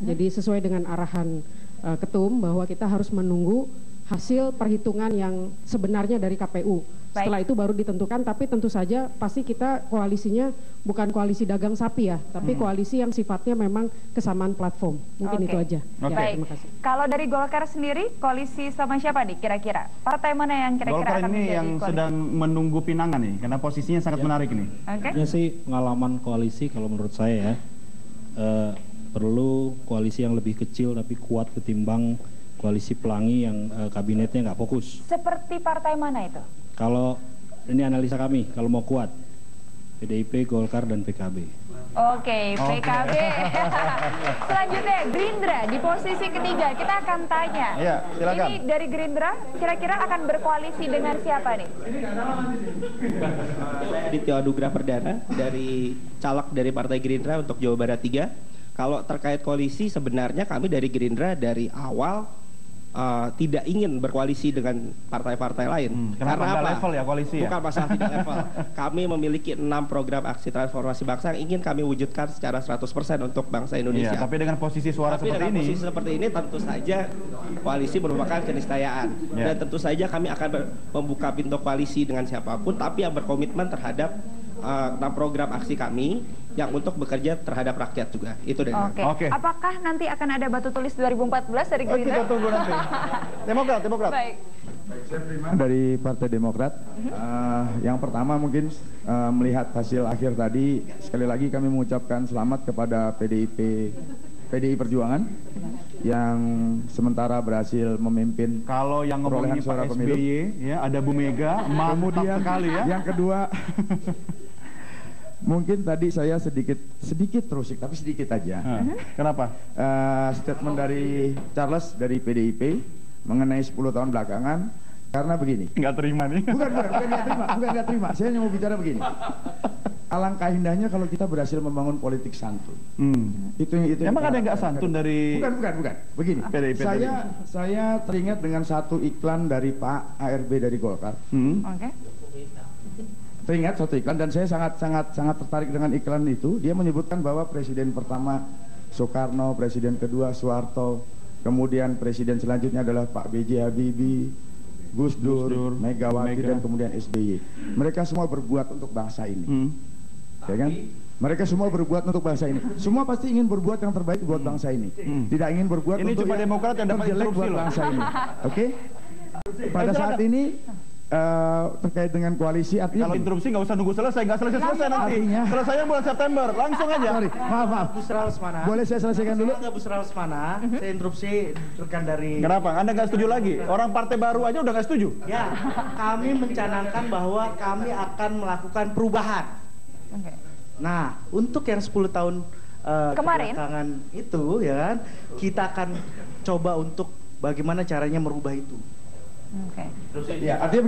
Jadi sesuai dengan arahan Ketum bahwa kita harus menunggu hasil perhitungan yang sebenarnya dari KPU. Setelah itu baru ditentukan, tapi tentu saja pasti kita koalisinya bukan koalisi dagang sapi ya, tapi koalisi yang sifatnya memang kesamaan platform. Mungkin itu aja. Ya, Baik. terima kasih. Kalau dari Golkar sendiri, koalisi sama siapa nih kira-kira? Partai mana yang kira-kira Golkar akan ini menjadi yang koalisi? sedang menunggu pinangan nih, karena posisinya sangat menarik nih. Oke. Ya sih, pengalaman koalisi kalau menurut saya ya, perlu koalisi yang lebih kecil tapi kuat ketimbang koalisi pelangi yang kabinetnya nggak fokus. Seperti partai mana itu? Kalau ini analisa kami, kalau mau kuat, PDIP, Golkar, dan PKB. Oke, PKB. Selanjutnya Gerindra di posisi ketiga. Kita akan tanya. Ya, silakan. Ini dari Gerindra kira-kira akan berkoalisi dengan siapa nih? Dityo Anugrah Perdana dari caleg dari Partai Gerindra untuk Jawa Barat 3. Kalau terkait koalisi sebenarnya kami dari Gerindra dari awal tidak ingin berkoalisi dengan partai-partai lain. Kenapa? Karena Nggak apa? level ya koalisi Bukan ya? masalah tidak level. Kami memiliki 6 program aksi transformasi bangsa yang ingin kami wujudkan secara 100% untuk bangsa Indonesia. Iya, tapi dengan posisi suara Tapi seperti dengan ini, posisi seperti ini tentu saja koalisi merupakan keniscayaan. Ya. Dan tentu saja kami akan membuka pintu koalisi dengan siapapun, tapi yang berkomitmen terhadap 6 program aksi kami yang untuk bekerja terhadap rakyat juga. Itu dari kami. Oke. Apakah nanti akan ada batu tulis 2014 dari Gerindra? kita tunggu nanti. Demokrat. Baik. Saya Prima dari Partai Demokrat. Yang pertama mungkin melihat hasil akhir tadi, sekali lagi kami mengucapkan selamat kepada PDI Perjuangan yang sementara berhasil memimpin. Kalau yang ngomongin perolehan suara Pak pemilu. SBY, ya ada Bu Mega, mantap sekali ya. Yang kedua, mungkin tadi saya sedikit terusik, tapi sedikit aja. Kenapa? Statement dari Charles dari PDIP mengenai 10 tahun belakangan, karena begini. Nggak terima nih. Bukan nggak terima. Saya hanya mau bicara begini. Alangkah indahnya kalau kita berhasil membangun politik santun. Itu Emang ada yang nggak santun dari? Bukan. Begini. PDIP saya teringat dengan satu iklan dari Pak ARB dari Golkar. Oke. Teringat satu iklan dan saya sangat tertarik dengan iklan itu. Dia menyebutkan bahwa presiden pertama Soekarno, presiden kedua Soeharto, kemudian presiden selanjutnya adalah Pak B.J. Habibie, Gus Dur, Megawati, dan kemudian SBY. Mereka semua berbuat untuk bangsa ini. Ya kan? Mereka semua berbuat untuk bangsa ini. Semua pasti ingin berbuat yang terbaik buat bangsa ini. Tidak ingin berbuat Ini untuk cuma Demokrat yang dapat terjelek instruksi buat loh. bangsa ini. Oke? Pada saat ini terkait dengan koalisi, artinya Kalau interupsi nggak usah nunggu selesai, nggak selesai nanti. Artinya- Selesainya bulan September, langsung aja. sorry, maaf. Busra Lesmana. Boleh saya selesaikan dulu? Saya Busra Lesmana. Saya interupsi rekan dari. Kenapa? Anda nggak setuju lagi? Orang partai baru aja udah nggak setuju. Ya, kami mencanangkan bahwa kami akan melakukan perubahan. Oke. Nah, untuk yang 10 tahun Kemarin? kebelakangan itu, ya kan, kita akan coba untuk bagaimana caranya merubah itu. Oke. Ya, artinya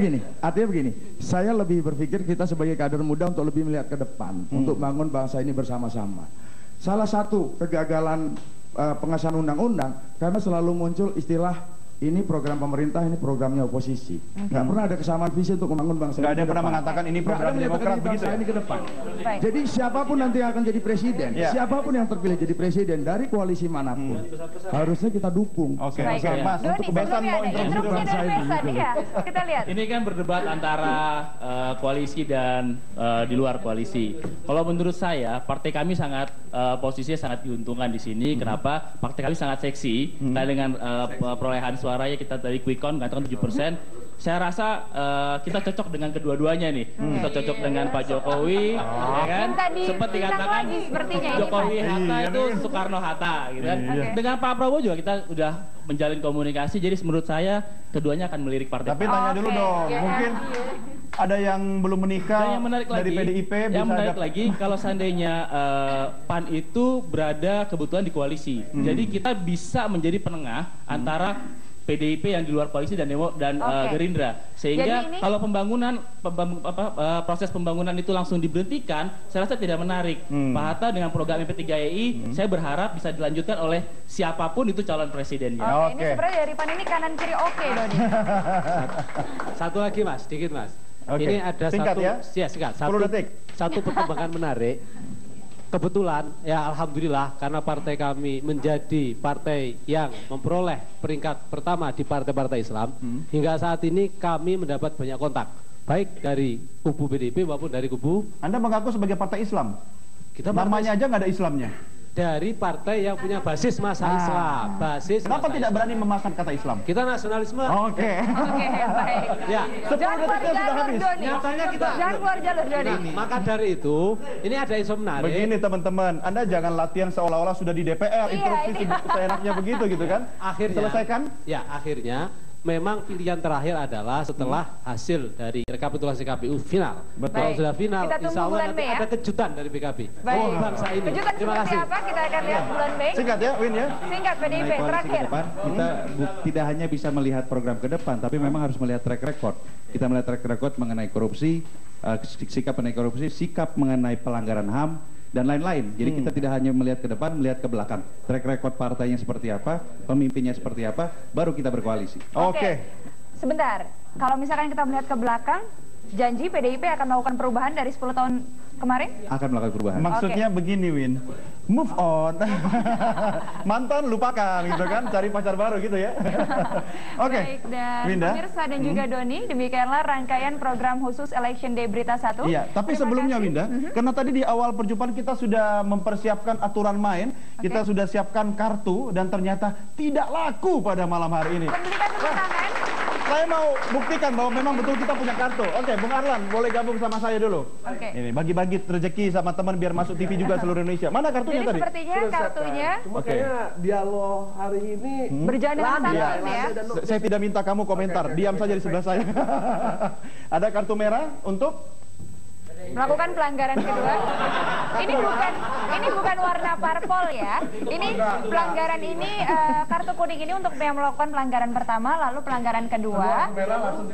begini. Saya lebih berpikir kita sebagai kader muda untuk lebih melihat ke depan, untuk bangun bangsa ini bersama-sama. Salah satu kegagalan pengesahan undang-undang karena selalu muncul istilah ini program pemerintah, ini programnya oposisi. Nggak pernah ada kesamaan visi untuk membangun bangsa Nggak ini ada ke yang pernah depan. mengatakan ini Nggak program ada yang Demokrat menyatakan begitu bangsa ya? ini ke depan. Baik. Jadi siapapun nanti yang akan jadi presiden, Ya. siapapun yang terpilih jadi presiden dari koalisi manapun, harusnya kita dukung. Oke, Baik. Mas. Doni, Untuk Besan sebelumnya mau ada interupsi dulu. interupsi dari Besan. Iya, kita lihat. Ini kan berdebat antara koalisi dan di luar koalisi. Kalau menurut saya, partai kami sangat posisinya sangat diuntungkan di sini. Kenapa? Partai kami sangat seksi. Nah, dengan perolehan suaranya kita dari quick count katakan 7%. Saya rasa kita cocok dengan kedua-duanya nih. Kita cocok dengan Pak Jokowi, ya kan? Minta Sempat diulang dikatakan lagi sepertinya ini, Jokowi Pak. Hatta itu Soekarno Hatta, gitu kan? Iya. Dengan Pak Prabowo juga kita udah menjalin komunikasi. Jadi menurut saya keduanya akan melirik partai. Tapi tanya dulu Oke, dong, ya. mungkin ada yang belum menikah Dan yang menarik dari lagi, PDIP yang bisa menarik ada- lagi kalau seandainya PAN itu berada kebetulan di koalisi, jadi kita bisa menjadi penengah antara PDIP yang di luar koalisi dan Oke. Gerindra, sehingga Jadi ini- kalau proses pembangunan itu langsung diberhentikan, saya rasa tidak menarik. Pak Hatta dengan program MP3I, saya berharap bisa dilanjutkan oleh siapapun itu calon presidennya. Oke, ini Oke. sebenarnya dari pan ini kanan kiri oke, Doni. Satu lagi Mas, sedikit Mas. Oke. Ini ada Singkat satu, ya? singkat. 10 detik. Satu perkembangan menarik. kebetulan ya alhamdulillah karena partai kami menjadi partai yang memperoleh peringkat pertama di partai-partai Islam, hingga saat ini kami mendapat banyak kontak baik dari kubu PDIP maupun dari kubu. Anda mengaku sebagai partai Islam. Kita namanya aja nggak ada Islamnya. Dari partai yang punya basis masa Islam, basis. Kenapa masa tidak Islam. berani memasang kata Islam? Kita nasionalisme. Oke. Oke, baik. Ya. Jangan keluar jalur Doni. Nyatanya kita. Jangan keluar jalur Doni. Maka dari itu, ini ada isu menarik. Begini teman-teman, Anda jangan latihan seolah-olah sudah di DPR, instruksi seenaknya begitu gitu kan? Akhirnya. Selesaikan? Ya, akhirnya. Memang pilihan terakhir adalah setelah hasil dari rekapitulasi KPU final. Betul. Kalau sudah final, Kita tunggu insya Allah bulan nanti Mei, ya? ada kejutan dari PKB. Baik. Oh, bangsa ini. Kejutan Terima seperti kasih. apa? Kita akan lihat bulan Mei. Singkat ya, Win ya. Singkat PDIP terakhir. Kita tidak hanya bisa melihat program ke depan, tapi memang harus melihat track record. Kita melihat track record mengenai korupsi, sikap mengenai korupsi, sikap mengenai pelanggaran HAM, dan lain-lain. Jadi kita tidak hanya melihat ke depan, melihat ke belakang. Track record partainya seperti apa, pemimpinnya seperti apa, baru kita berkoalisi. Oke. Sebentar, kalau misalkan kita melihat ke belakang, janji PDIP akan melakukan perubahan dari 10 tahun kemarin? Akan melakukan perubahan. Maksudnya begini, Win. Move on. Mantan lupakan gitu kan, cari pacar baru gitu ya. Oke. Baik, dan Winda. pemirsa dan juga Doni, demikianlah rangkaian program khusus Election Day Berita 1. Iya, tapi sebelumnya Winda, karena tadi di awal perjumpaan kita sudah mempersiapkan aturan main, kita sudah siapkan kartu dan ternyata tidak laku pada malam hari ini. Berikan tepuk tangan. Saya mau buktikan bahwa memang betul kita punya kartu. Oke, Bung Arlan, boleh gabung sama saya dulu. Oke. Ini bagi-bagi rezeki sama teman biar masuk TV juga seluruh Indonesia. Mana kartunya Jadi tadi? sepertinya kartunya Cuma kayaknya dialog hari ini berjalan dengan santun ya. Saya tidak minta kamu komentar, diam saja di sebelah saya. Ada kartu merah untuk melakukan pelanggaran kedua. Ini bukan warna parpol ya. Ini pelanggaran ini kartu kuning ini untuk yang melakukan pelanggaran pertama, lalu pelanggaran kedua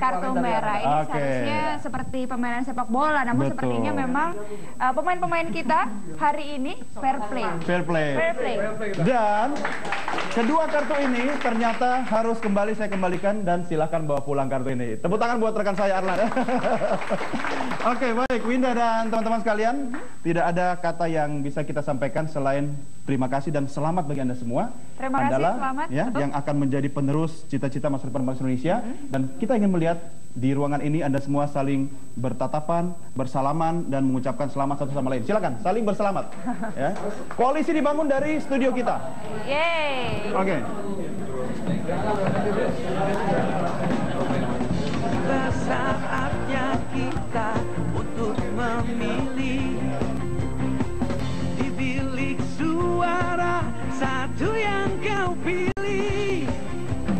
kartu merah. Ini seharusnya seperti permainan sepak bola, namun sepertinya memang pemain-pemain kita hari ini fair play. Fair play. Fair play. Dan kedua kartu ini ternyata harus kembali saya kembalikan dan silakan bawa pulang kartu ini. Tepuk tangan buat rekan saya Arlan. Oke, baik Winda dan teman-teman sekalian, tidak ada kata yang bisa kita sampaikan selain terima kasih dan selamat bagi Anda semua. Terima kasih, Adalah, selamat. ya, yang akan menjadi penerus cita-cita masa depan bangsa Indonesia. Dan kita ingin melihat di ruangan ini Anda semua saling bertatapan, bersalaman dan mengucapkan selamat satu sama lain. Silakan, saling berselamat. Ya. Koalisi dibangun dari studio kita. Yeay. Oke. Saatnya kita untuk memilih di bilik suara satu yang kau pilih.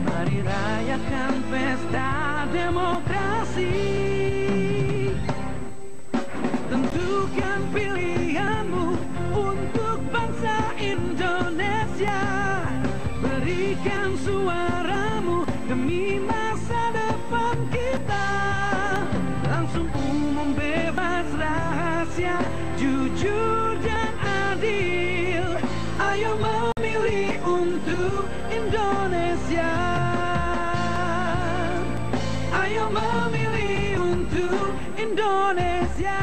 Mari rayakan pesta demokrasi. Tentukan pilihanmu untuk bangsa Indonesia. Berikan suaramu demi masa depan kita. Langsung umum, bebas, rahasia, jujur dan adil. Ayo memilih untuk Indonesia. Ayo memilih untuk Indonesia.